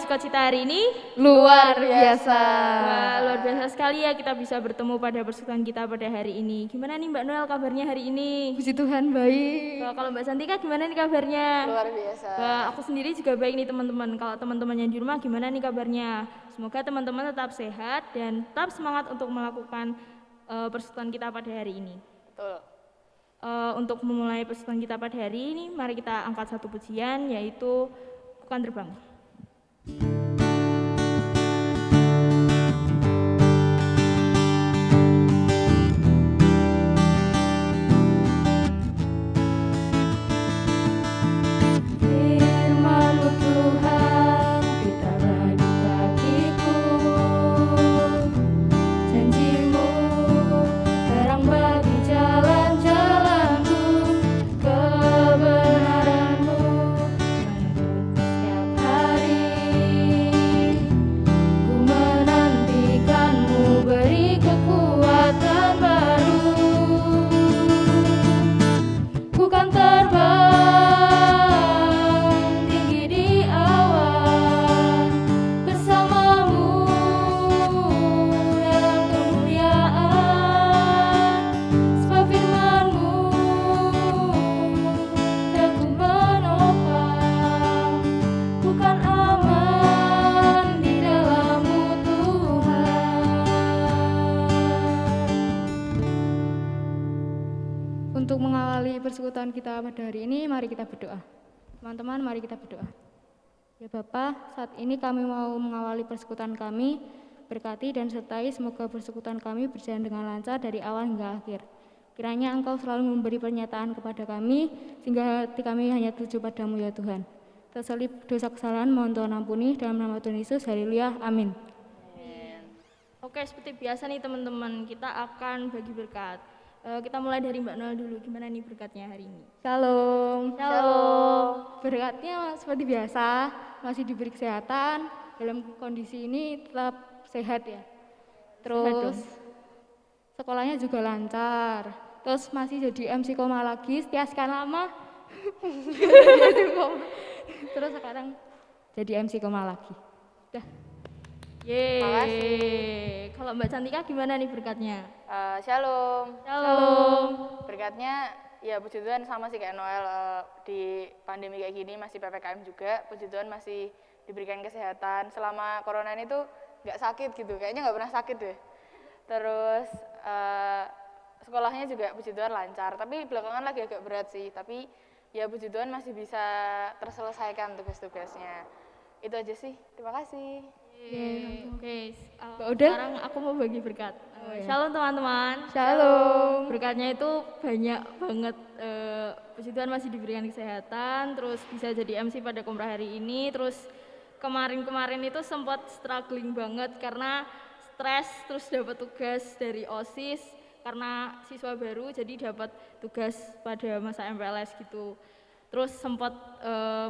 sukacita hari ini? Luar biasa. Wah, luar biasa sekali ya kita bisa bertemu pada persekutuan kita pada hari ini. Gimana nih Mbak Noel kabarnya hari ini? Puji Tuhan baik. Wah, kalau Mbak Santika gimana nih kabarnya? Luar biasa. Wah, aku sendiri juga baik nih teman-teman. Kalau teman-teman yang di rumah gimana nih kabarnya? Semoga teman-teman tetap sehat dan tetap semangat untuk melakukan persekutuan kita pada hari ini. Betul. Untuk memulai persekutuan kita pada hari ini, mari kita angkat satu pujian, yaitu Bukan Terbang. Untuk mengawali persekutuan kita pada hari ini, mari kita berdoa. Teman-teman, mari kita berdoa. Ya Bapa, saat ini kami mau mengawali persekutuan kami, berkati dan sertai semoga persekutuan kami berjalan dengan lancar dari awal hingga akhir. Kiranya Engkau selalu memberi pernyataan kepada kami, sehingga hati kami hanya tuju padamu ya Tuhan. Terselip dosa kesalahan, mohon Tuhan ampuni, dalam nama Tuhan Yesus, haleluya, amin. Oke, seperti biasa nih teman-teman, kita akan bagi berkat. Kita mulai dari Mbak Noel dulu, gimana nih berkatnya hari ini? Shalom. Shalom. Berkatnya seperti biasa, masih diberi kesehatan, dalam kondisi ini tetap sehat ya. Terus sekolahnya juga lancar. Terus masih jadi MC Koma lagi, setelah sekian lama. Terus sekarang jadi MC Koma lagi. Udah. Yeay. Kalau Mbak Cantika gimana nih berkatnya? Shalom. Shalom. Berkatnya ya puji Tuhan sama sih kayak Noel, di pandemi kayak gini masih PPKM juga, puji Tuhan masih diberikan kesehatan. Selama corona ini tuh nggak sakit gitu, kayaknya nggak pernah sakit deh. Terus sekolahnya juga puji Tuhan lancar, tapi belakangan lagi agak berat sih, tapi ya puji Tuhan masih bisa terselesaikan tugas-tugasnya. Itu aja sih, terima kasih. Oke, Udah? sekarang aku mau bagi berkat. Shalom teman-teman. Shalom. Berkatnya itu banyak banget. Puji Tuhan masih diberikan kesehatan, terus bisa jadi MC pada Komra hari ini. Terus kemarin-kemarin itu sempat struggling banget karena stres, terus dapat tugas dari OSIS karena siswa baru, jadi dapat tugas pada masa MPLS gitu. Terus sempat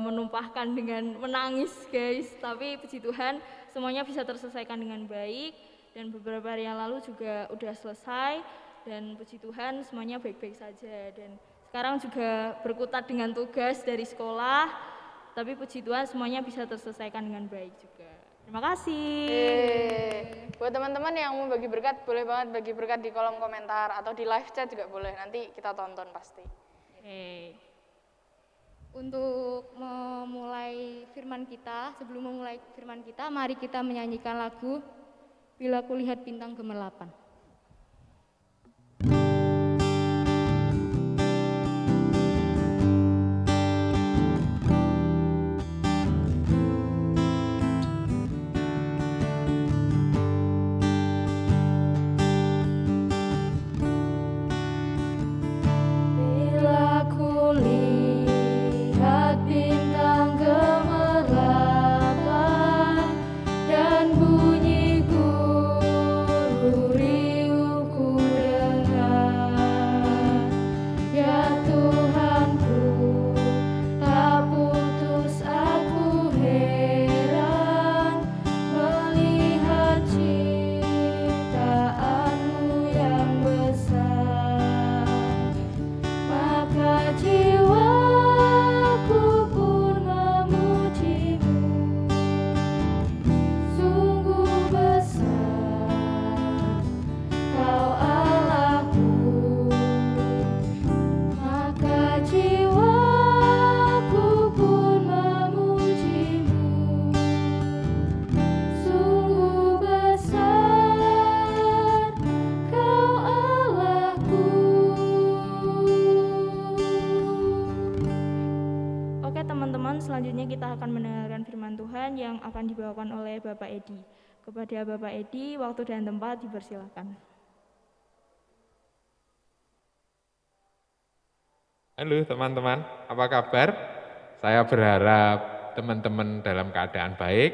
menumpahkan dengan menangis guys, tapi puji Tuhan semuanya bisa terselesaikan dengan baik, dan beberapa hari yang lalu juga udah selesai, dan puji Tuhan semuanya baik-baik saja. Dan sekarang juga berkutat dengan tugas dari sekolah, tapi puji Tuhan semuanya bisa terselesaikan dengan baik juga. Terima kasih. Buat teman-teman yang mau bagi berkat, boleh banget bagi berkat di kolom komentar atau di live chat juga boleh, nanti kita tonton pasti. Untuk memulai firman kita, sebelum memulai firman kita, mari kita menyanyikan lagu Bila Kulihat Bintang Gemerlapan. Bunyi gururi Oke teman-teman, selanjutnya kita akan mendengarkan firman Tuhan yang akan dibawakan oleh Bapak Edi. Kepada Bapak Edi, waktu dan tempat dipersilakan. Halo teman-teman, apa kabar? Saya berharap teman-teman dalam keadaan baik,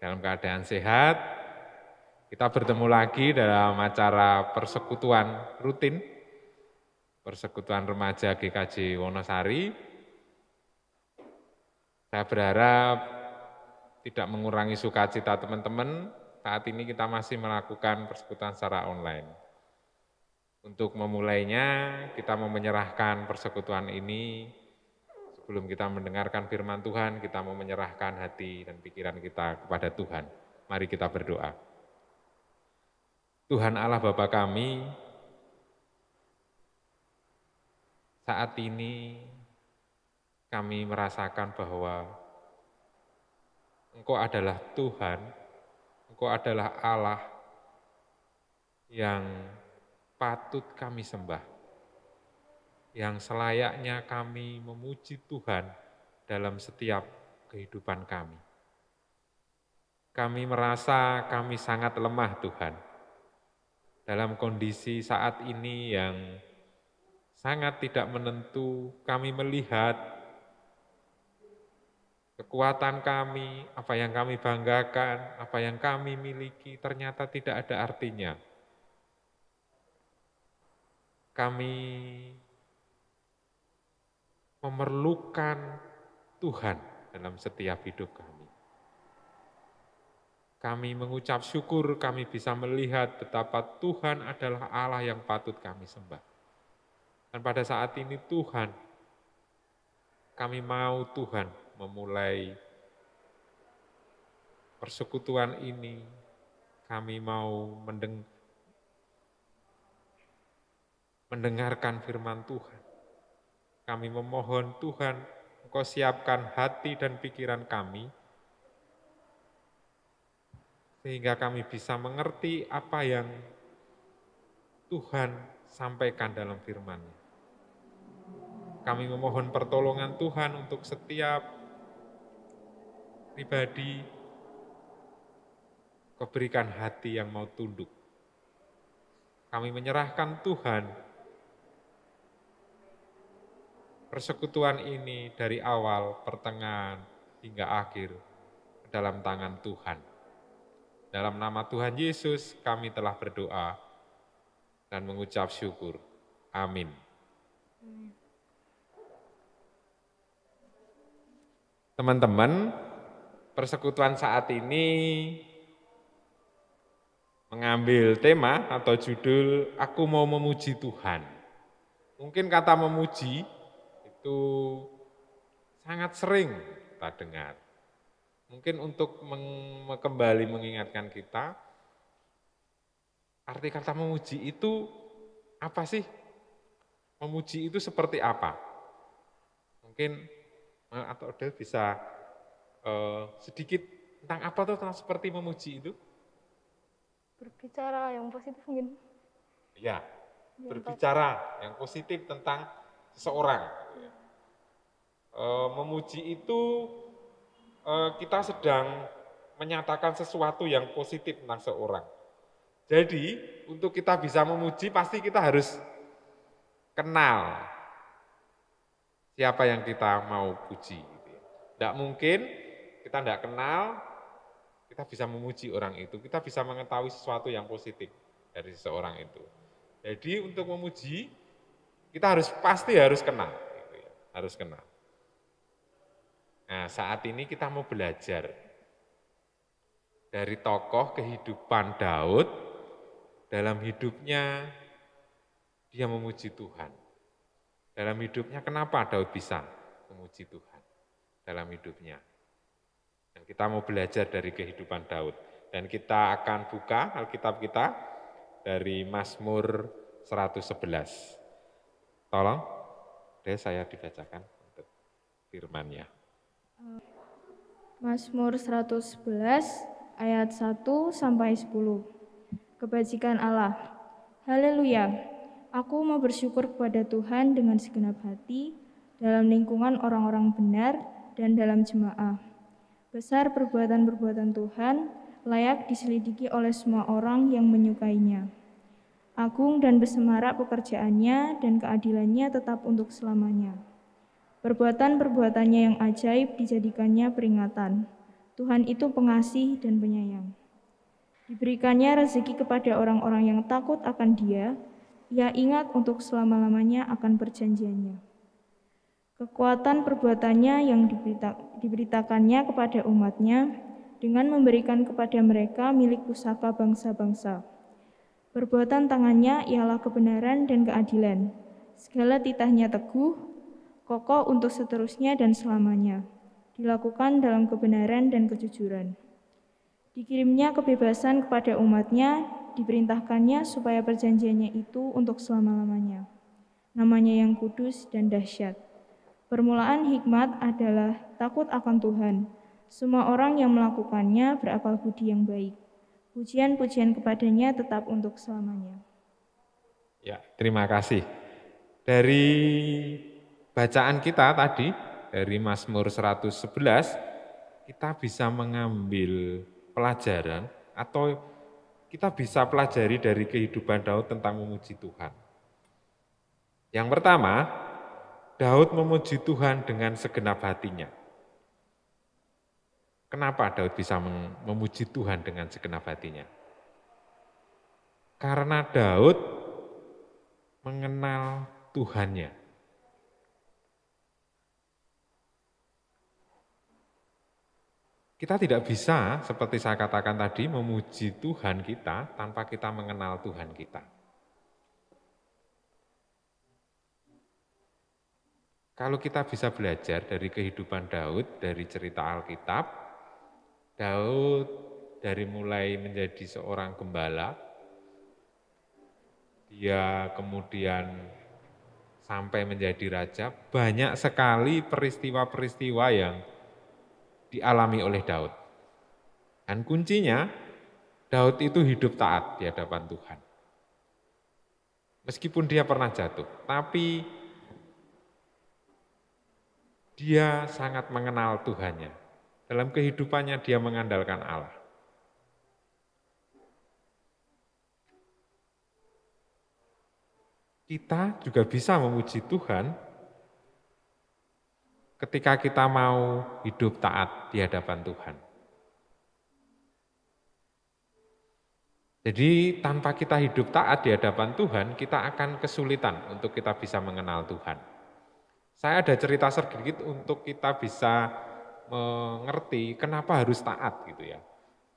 dalam keadaan sehat. Kita bertemu lagi dalam acara persekutuan rutin, persekutuan remaja GKJ Wonosari. Saya berharap tidak mengurangi sukacita teman-teman, saat ini kita masih melakukan persekutuan secara online. Untuk memulainya, kita mau menyerahkan persekutuan ini, sebelum kita mendengarkan firman Tuhan, kita mau menyerahkan hati dan pikiran kita kepada Tuhan. Mari kita berdoa. Tuhan Allah Bapa kami, saat ini kami merasakan bahwa Engkau adalah Tuhan, Engkau adalah Allah yang patut kami sembah, yang selayaknya kami memuji Tuhan dalam setiap kehidupan kami. Kami merasa kami sangat lemah Tuhan, dalam kondisi saat ini yang sangat tidak menentu. Kami melihat kekuatan kami, apa yang kami banggakan, apa yang kami miliki ternyata tidak ada artinya. Kami memerlukan Tuhan dalam setiap hidup kami. Kami mengucap syukur kami bisa melihat betapa Tuhan adalah Allah yang patut kami sembah. Dan pada saat ini Tuhan, kami mau Tuhan memulai persekutuan ini, kami mau mendengarkan firman Tuhan. Kami memohon Tuhan, Engkau siapkan hati dan pikiran kami, sehingga kami bisa mengerti apa yang Tuhan sampaikan dalam firman-Nya. Kami memohon pertolongan Tuhan untuk setiap pribadi, Kau berikan hati yang mau tunduk. Kami menyerahkan Tuhan persekutuan ini dari awal, pertengahan, hingga akhir ke dalam tangan Tuhan. Dalam nama Tuhan Yesus kami telah berdoa dan mengucap syukur. Amin. Teman-teman, persekutuan saat ini mengambil tema atau judul Aku Mau Memuji Tuhan. Mungkin kata memuji itu sangat sering kita dengar. Mungkin untuk kembali mengingatkan kita, arti kata memuji itu apa sih? Memuji itu seperti apa? Mungkin atau Odel bisa sedikit tentang apa tuh tentang seperti memuji itu? Berbicara yang positif mungkin. Ya, berbicara yang positif tentang seseorang. Memuji itu kita sedang menyatakan sesuatu yang positif tentang seseorang. Jadi untuk kita bisa memuji pasti kita harus kenal siapa yang kita mau puji. Tidak mungkin kita tidak kenal, kita bisa memuji orang itu, kita bisa mengetahui sesuatu yang positif dari seseorang itu. Jadi untuk memuji, kita pasti harus kenal. Gitu ya, harus kenal. Nah saat ini kita mau belajar dari tokoh kehidupan Daud, dalam hidupnya dia memuji Tuhan. Dalam hidupnya kenapa Daud bisa memuji Tuhan dalam hidupnya. Dan kita mau belajar dari kehidupan Daud. Dan kita akan buka Alkitab kita dari Mazmur 111. Tolong, deh saya dibacakan untuk firman-Nya. Mazmur 111 ayat 1 sampai 10. Kebajikan Allah. Haleluya. Aku mau bersyukur kepada Tuhan dengan segenap hati. dalam lingkungan orang-orang benar, dan dalam jemaah. Besar perbuatan-perbuatan Tuhan, layak diselidiki oleh semua orang yang menyukainya. Agung dan bersemarak pekerjaannya dan keadilannya tetap untuk selamanya. Perbuatan-perbuatannya yang ajaib dijadikannya peringatan. Tuhan itu pengasih dan penyayang. Diberikannya rezeki kepada orang-orang yang takut akan Dia. Ia ingat untuk selama-lamanya akan perjanjiannya. Kekuatan perbuatannya yang diberitakannya kepada umatnya dengan memberikan kepada mereka milik pusaka bangsa-bangsa. Perbuatan tangannya ialah kebenaran dan keadilan. Segala titahnya teguh, kokoh untuk seterusnya dan selamanya. Dilakukan dalam kebenaran dan kejujuran. Dikirimnya kebebasan kepada umatnya, diperintahkannya supaya perjanjiannya itu untuk selama-lamanya. Namanya yang kudus dan dahsyat. Permulaan hikmat adalah takut akan Tuhan. Semua orang yang melakukannya berakal budi yang baik. Pujian-pujian kepadanya tetap untuk selamanya. Ya, terima kasih. Dari bacaan kita tadi, dari Mazmur 111, kita bisa mengambil pelajaran atau kita bisa pelajari dari kehidupan Daud tentang memuji Tuhan. Yang pertama, Daud memuji Tuhan dengan segenap hatinya. Kenapa Daud bisa memuji Tuhan dengan segenap hatinya? Karena Daud mengenal Tuhannya. Kita tidak bisa, seperti saya katakan tadi, memuji Tuhan kita tanpa kita mengenal Tuhan kita. Kalau kita bisa belajar dari kehidupan Daud, dari cerita Alkitab, Daud dari mulai menjadi seorang gembala, dia kemudian sampai menjadi raja, banyak sekali peristiwa-peristiwa yang dialami oleh Daud. Dan kuncinya, Daud itu hidup taat di hadapan Tuhan. Meskipun dia pernah jatuh, tapi dia sangat mengenal Tuhannya. Dalam kehidupannya dia mengandalkan Allah. Kita juga bisa memuji Tuhan ketika kita mau hidup taat di hadapan Tuhan. Jadi tanpa kita hidup taat di hadapan Tuhan, kita akan kesulitan untuk kita bisa mengenal Tuhan. Saya ada cerita sedikit untuk kita bisa mengerti kenapa harus taat gitu ya,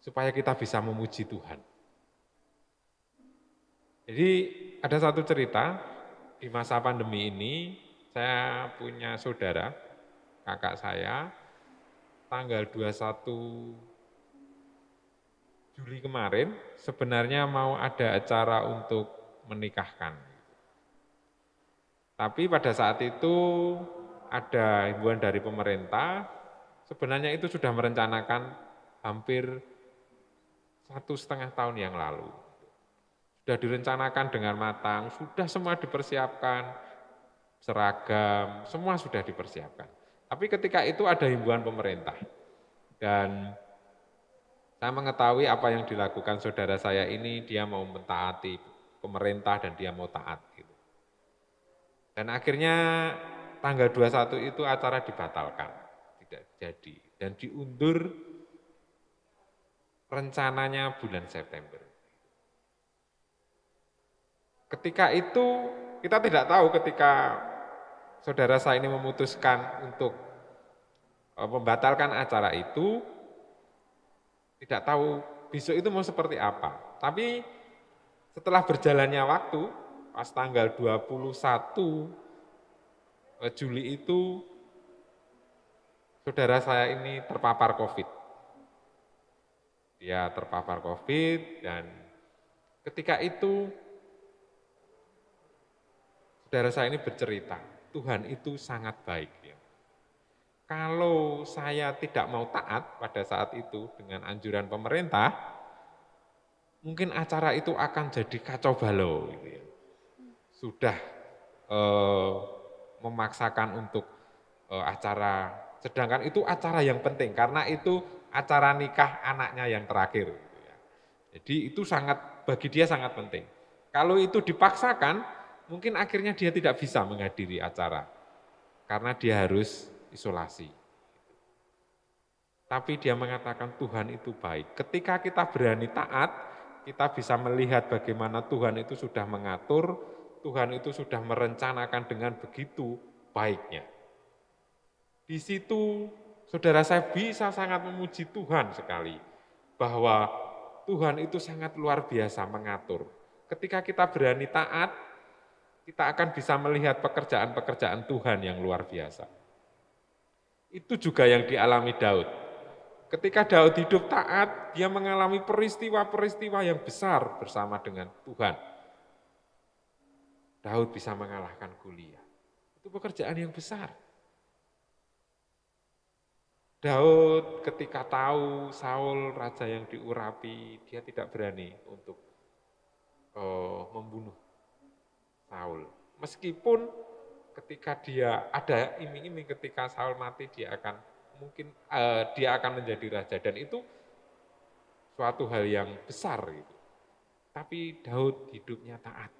supaya kita bisa memuji Tuhan. Jadi ada satu cerita, di masa pandemi ini saya punya saudara, kakak saya, tanggal 21 Juli kemarin sebenarnya mau ada acara untuk menikahkan. Tapi pada saat itu ada himbauan dari pemerintah, sebenarnya itu sudah merencanakan hampir 1,5 tahun yang lalu. Sudah direncanakan dengan matang, sudah semua dipersiapkan, seragam, semua sudah dipersiapkan. Tapi ketika itu ada himbauan pemerintah, dan saya mengetahui apa yang dilakukan saudara saya ini, dia mau mentaati pemerintah dan dia mau taat. Gitu. Dan akhirnya tanggal 21 itu acara dibatalkan, tidak jadi, dan diundur rencananya bulan September. Ketika itu kita tidak tahu ketika saudara saya ini memutuskan untuk membatalkan acara itu, tidak tahu besok itu mau seperti apa. Tapi setelah berjalannya waktu, pas tanggal 21 Juli itu, saudara saya ini terpapar COVID. Dia terpapar COVID dan ketika itu saudara saya ini bercerita, Tuhan itu sangat baik. Ya. Kalau saya tidak mau taat pada saat itu dengan anjuran pemerintah, mungkin acara itu akan jadi kacau balau. Gitu ya. Sudah memaksakan untuk acara, sedangkan itu acara yang penting karena itu acara nikah anaknya yang terakhir. Gitu ya. Jadi itu bagi dia sangat penting. Kalau itu dipaksakan, mungkin akhirnya dia tidak bisa menghadiri acara karena dia harus isolasi. Tapi dia mengatakan Tuhan itu baik. Ketika kita berani taat, kita bisa melihat bagaimana Tuhan itu sudah mengatur, Tuhan itu sudah merencanakan dengan begitu baiknya. Di situ, saudara, saya bisa sangat memuji Tuhan sekali, bahwa Tuhan itu sangat luar biasa mengatur. Ketika kita berani taat, kita akan bisa melihat pekerjaan-pekerjaan Tuhan yang luar biasa. Itu juga yang dialami Daud. Ketika Daud hidup taat, dia mengalami peristiwa-peristiwa yang besar bersama dengan Tuhan. Daud bisa mengalahkan Goliat. Itu pekerjaan yang besar. Daud ketika tahu Saul raja yang diurapi, dia tidak berani untuk membunuh Saul. Meskipun ketika dia ada iming-iming ketika Saul mati dia akan menjadi raja, dan itu suatu hal yang besar gitu. Tapi Daud hidupnya taat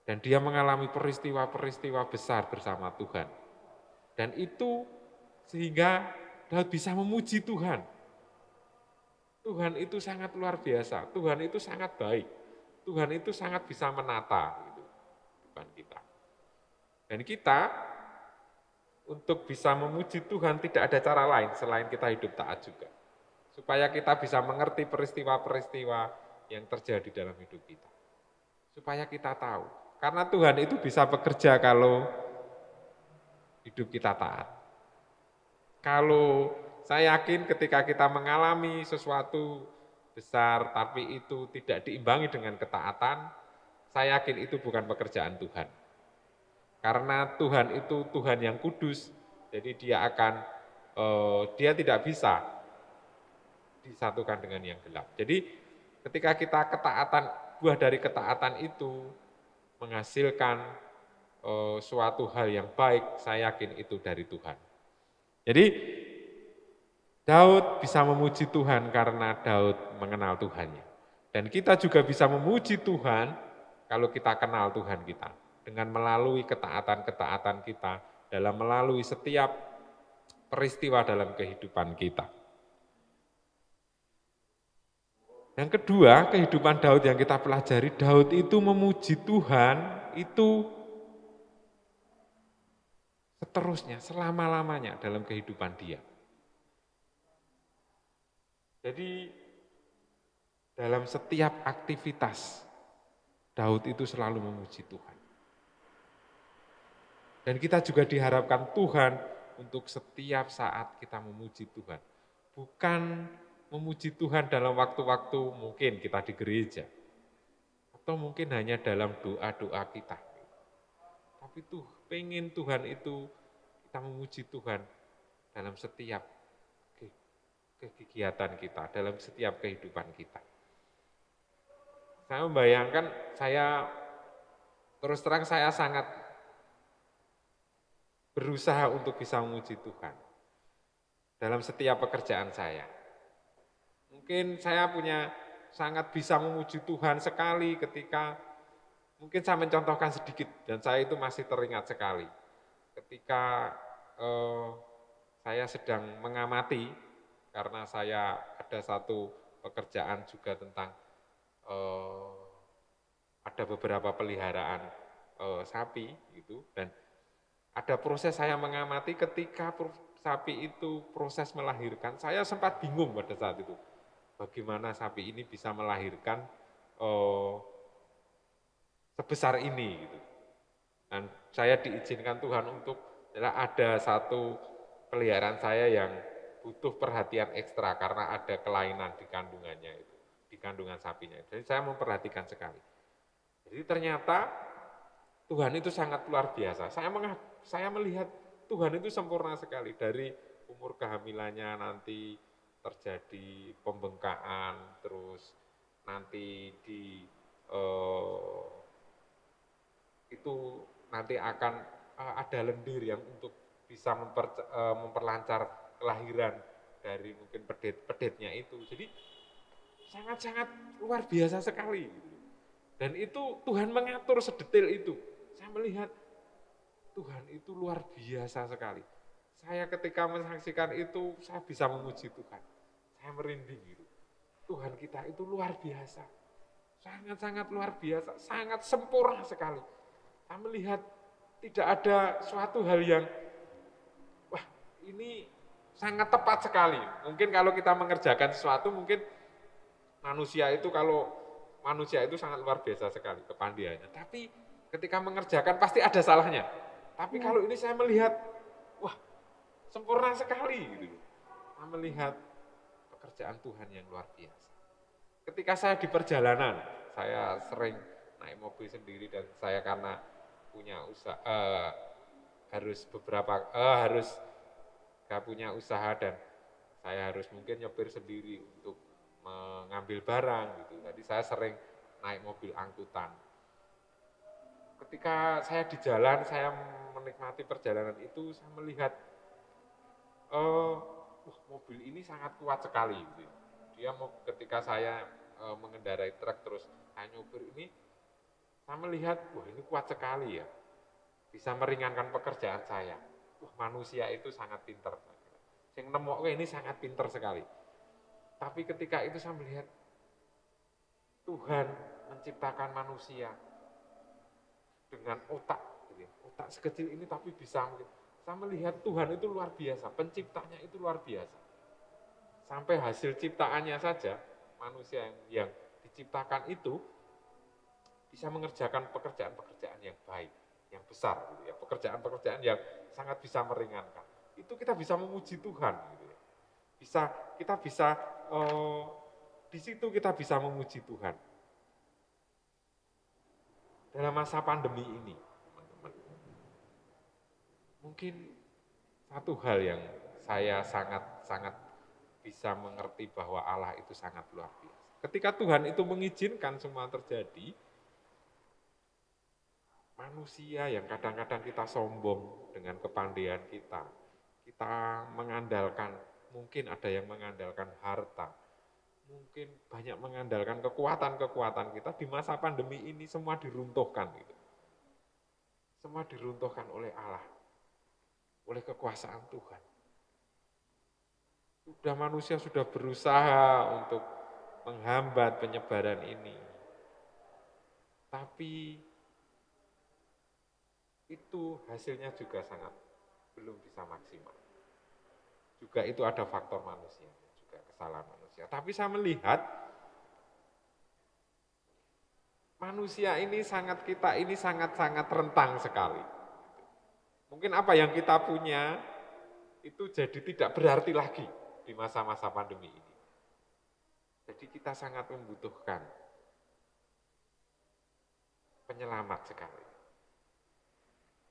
dan dia mengalami peristiwa-peristiwa besar bersama Tuhan, dan itu sehingga Daud bisa memuji Tuhan. Tuhan itu sangat luar biasa, Tuhan itu sangat baik, Tuhan itu sangat bisa menata gitu, Tuhan kita. Dan kita untuk bisa memuji Tuhan tidak ada cara lain selain kita hidup taat juga. Supaya kita bisa mengerti peristiwa-peristiwa yang terjadi dalam hidup kita. Supaya kita tahu. Karena Tuhan itu bisa bekerja kalau hidup kita taat. Kalau saya yakin ketika kita mengalami sesuatu besar tapi itu tidak diimbangi dengan ketaatan, saya yakin itu bukan pekerjaan Tuhan. Karena Tuhan itu Tuhan yang kudus, jadi dia tidak bisa disatukan dengan yang gelap. Jadi ketika kita buah dari ketaatan itu menghasilkan suatu hal yang baik, saya yakin itu dari Tuhan. Jadi Daud bisa memuji Tuhan karena Daud mengenal Tuhannya. Dan kita juga bisa memuji Tuhan kalau kita kenal Tuhan kita. Dengan melalui ketaatan-ketaatan kita, dalam melalui setiap peristiwa dalam kehidupan kita. Yang kedua, kehidupan Daud yang kita pelajari, Daud itu memuji Tuhan, itu seterusnya, selama-lamanya dalam kehidupan dia. Jadi, dalam setiap aktivitas, Daud itu selalu memuji Tuhan. Dan kita juga diharapkan Tuhan untuk setiap saat kita memuji Tuhan. Bukan memuji Tuhan dalam waktu-waktu mungkin kita di gereja. Atau mungkin hanya dalam doa-doa kita. Tapi pengen Tuhan itu, kita memuji Tuhan dalam setiap kegiatan kita, dalam setiap kehidupan kita. Saya membayangkan, terus terang saya sangat berusaha untuk bisa memuji Tuhan dalam setiap pekerjaan saya. Mungkin saya sangat bisa memuji Tuhan sekali ketika, mungkin saya mencontohkan sedikit, dan saya itu masih teringat sekali. Ketika saya sedang mengamati, karena saya ada satu pekerjaan juga tentang, ada beberapa peliharaan sapi gitu, dan ada proses saya mengamati ketika sapi itu proses melahirkan, saya sempat bingung pada saat itu. Bagaimana sapi ini bisa melahirkan sebesar ini gitu. Dan saya diizinkan Tuhan untuk, ada satu peliharaan saya yang butuh perhatian ekstra karena ada kelainan di kandungannya itu, di kandungan sapinya. Jadi saya memperhatikan sekali. Jadi ternyata Tuhan itu sangat luar biasa. Saya melihat Tuhan itu sempurna sekali. Dari umur kehamilannya nanti terjadi pembengkakan, terus nanti itu nanti akan ada lendir yang untuk bisa memperlancar kelahiran dari mungkin pedetnya itu. Jadi sangat-sangat luar biasa sekali. Dan itu Tuhan mengatur sedetail itu. Saya melihat Tuhan itu luar biasa sekali. Saya ketika menyaksikan itu, saya bisa memuji Tuhan. Saya merinding gitu. Tuhan kita itu luar biasa. Sangat-sangat luar biasa, sangat sempurna sekali. Saya melihat tidak ada suatu hal yang, wah ini sangat tepat sekali. Mungkin kalau kita mengerjakan sesuatu, mungkin manusia itu sangat luar biasa sekali kepandaiannya. Tapi ketika mengerjakan pasti ada salahnya. Tapi kalau ini saya melihat, wah sempurna sekali gitu. Saya melihat pekerjaan Tuhan yang luar biasa. Ketika saya di perjalanan, saya sering naik mobil sendiri dan saya karena punya usaha, harus gak punya usaha dan saya harus mungkin nyopir sendiri untuk mengambil barang gitu. Jadi saya sering naik mobil angkutan. Ketika saya di jalan, saya menikmati perjalanan itu, saya melihat mobil ini sangat kuat sekali. Gitu. Ketika saya mengendarai truk terus saya nyopir ini, saya melihat, wah ini kuat sekali ya, bisa meringankan pekerjaan saya. Wah manusia itu sangat pintar. Yang nemoknya ini sangat pintar sekali. Tapi ketika itu saya melihat Tuhan menciptakan manusia dengan otak sekecil ini tapi bisa. Saya melihat Tuhan itu luar biasa, penciptanya itu luar biasa. Sampai hasil ciptaannya saja, manusia yang diciptakan itu bisa mengerjakan pekerjaan-pekerjaan yang baik, yang besar, gitu ya. Pekerjaan-pekerjaan yang sangat bisa meringankan. Itu kita bisa memuji Tuhan, gitu ya. Kita bisa di situ kita bisa memuji Tuhan. Dalam masa pandemi ini, teman-teman, mungkin satu hal yang saya sangat bisa mengerti bahwa Allah itu sangat luar biasa. Ketika Tuhan itu mengizinkan semua terjadi, manusia yang kadang-kadang kita sombong dengan kepandaian kita mengandalkan, mungkin ada yang mengandalkan harta, mungkin banyak mengandalkan kekuatan-kekuatan kita, di masa pandemi ini semua diruntuhkan gitu. Semua diruntuhkan oleh Allah, oleh kekuasaan Tuhan. Manusia sudah berusaha untuk menghambat penyebaran ini. Tapi itu hasilnya juga sangat belum bisa maksimal. Juga itu ada faktor manusia, juga kesalahan manusia. Tapi saya melihat manusia ini sangat rentang sekali. Mungkin apa yang kita punya itu jadi tidak berarti lagi di masa-masa pandemi ini. Jadi kita sangat membutuhkan penyelamat sekali.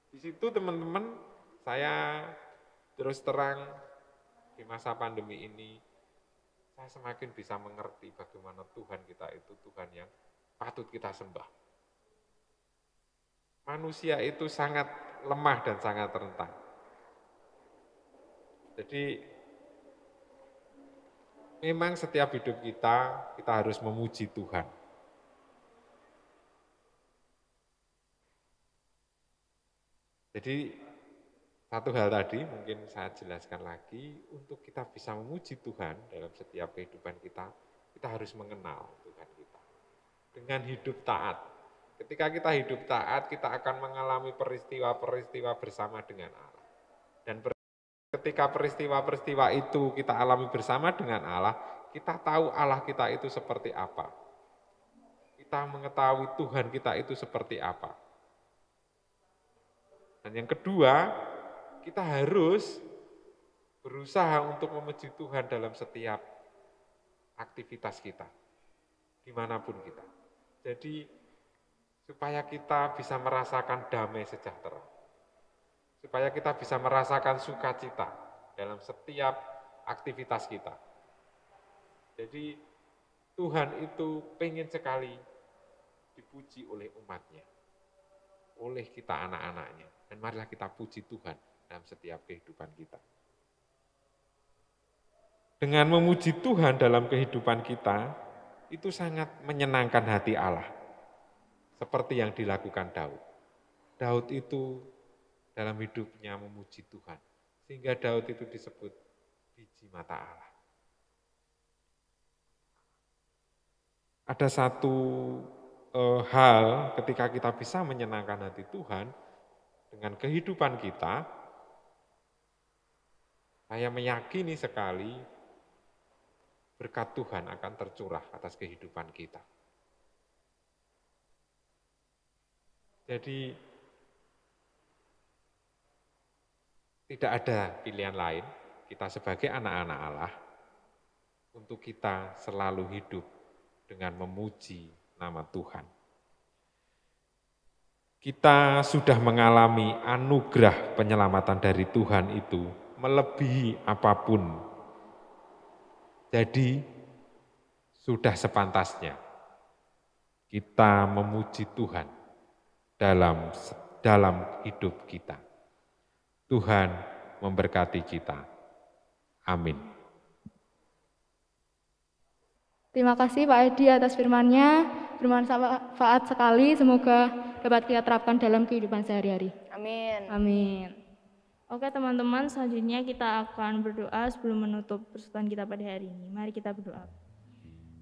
Di situ teman-teman, saya terus terang di masa pandemi ini, saya semakin bisa mengerti bagaimana Tuhan kita itu Tuhan yang patut kita sembah. Manusia itu sangat lemah dan sangat rentan. Jadi memang setiap hidup kita harus memuji Tuhan. Jadi satu hal tadi mungkin saya jelaskan lagi, untuk kita bisa memuji Tuhan dalam setiap kehidupan kita harus mengenal Tuhan kita. Dengan hidup taat. Ketika kita hidup taat, kita akan mengalami peristiwa-peristiwa bersama dengan Allah. Dan ketika peristiwa-peristiwa itu kita alami bersama dengan Allah, kita tahu Allah kita itu seperti apa. Kita mengetahui Tuhan kita itu seperti apa. Dan yang kedua, kita harus berusaha untuk memuji Tuhan dalam setiap aktivitas kita, dimanapun kita. Jadi, supaya kita bisa merasakan damai sejahtera, supaya kita bisa merasakan sukacita dalam setiap aktivitas kita. Jadi, Tuhan itu pengen sekali dipuji oleh umatnya, oleh kita anak-anaknya. Dan marilah kita puji Tuhan dalam setiap kehidupan kita. Dengan memuji Tuhan dalam kehidupan kita, itu sangat menyenangkan hati Allah. Seperti yang dilakukan Daud. Daud itu dalam hidupnya memuji Tuhan. Sehingga Daud itu disebut biji mata Allah. Ada satu hal ketika kita bisa menyenangkan hati Tuhan dengan kehidupan kita, saya meyakini sekali berkat Tuhan akan tercurah atas kehidupan kita. Jadi tidak ada pilihan lain kita sebagai anak-anak Allah untuk kita selalu hidup dengan memuji nama Tuhan. Kita sudah mengalami anugerah penyelamatan dari Tuhan itu melebihi apapun. Jadi sudah sepantasnya kita memuji Tuhan dalam hidup kita. Tuhan memberkati kita. Amin. Terima kasih Pak Edi atas firman-Nya. Bermanfaat sekali, semoga dapat kita terapkan dalam kehidupan sehari-hari. Amin. Amin. Oke teman-teman, selanjutnya kita akan berdoa sebelum menutup persekutuan kita pada hari ini. Mari kita berdoa.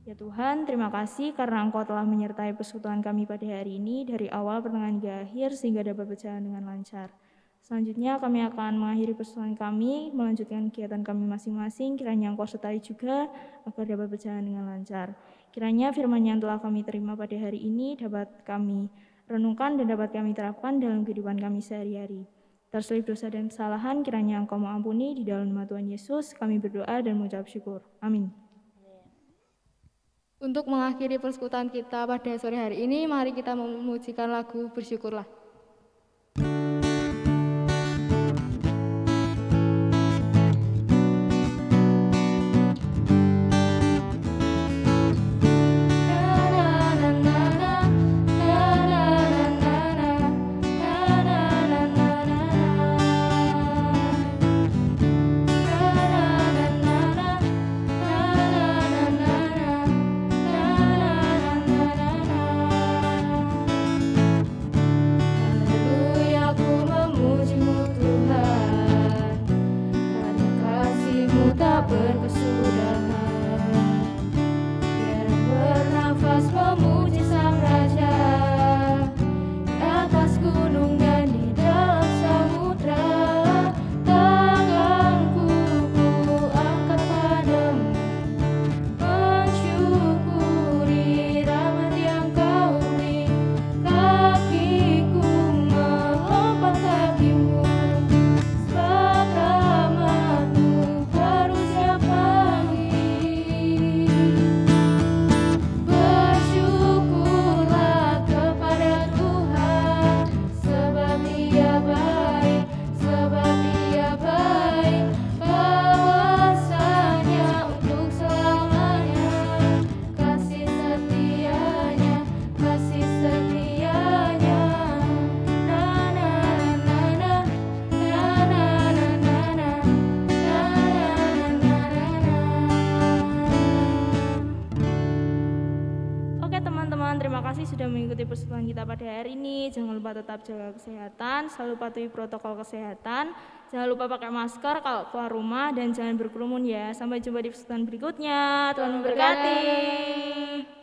Ya Tuhan, terima kasih karena Engkau telah menyertai persekutuan kami pada hari ini dari awal, pertengahan, hingga akhir sehingga dapat berjalan dengan lancar. Selanjutnya kami akan mengakhiri persekutuan kami, melanjutkan kegiatan kami masing-masing, kiranya Engkau sertai juga agar dapat berjalan dengan lancar. Kiranya firman yang telah kami terima pada hari ini dapat kami renungkan dan dapat kami terapkan dalam kehidupan kami sehari-hari. Terselip dosa dan kesalahan, kiranya Engkau mengampuni, di dalam nama Tuhan Yesus kami berdoa dan mengucap syukur. Amin. Untuk mengakhiri persekutuan kita pada sore hari ini, mari kita memujikan lagu Bersyukurlah. sudah mengikuti persekutuan kita pada hari ini. Jangan lupa tetap jaga kesehatan, selalu patuhi protokol kesehatan. Jangan lupa pakai masker kalau keluar rumah dan jangan berkerumun ya. Sampai jumpa di persekutuan berikutnya. Tuhan memberkati.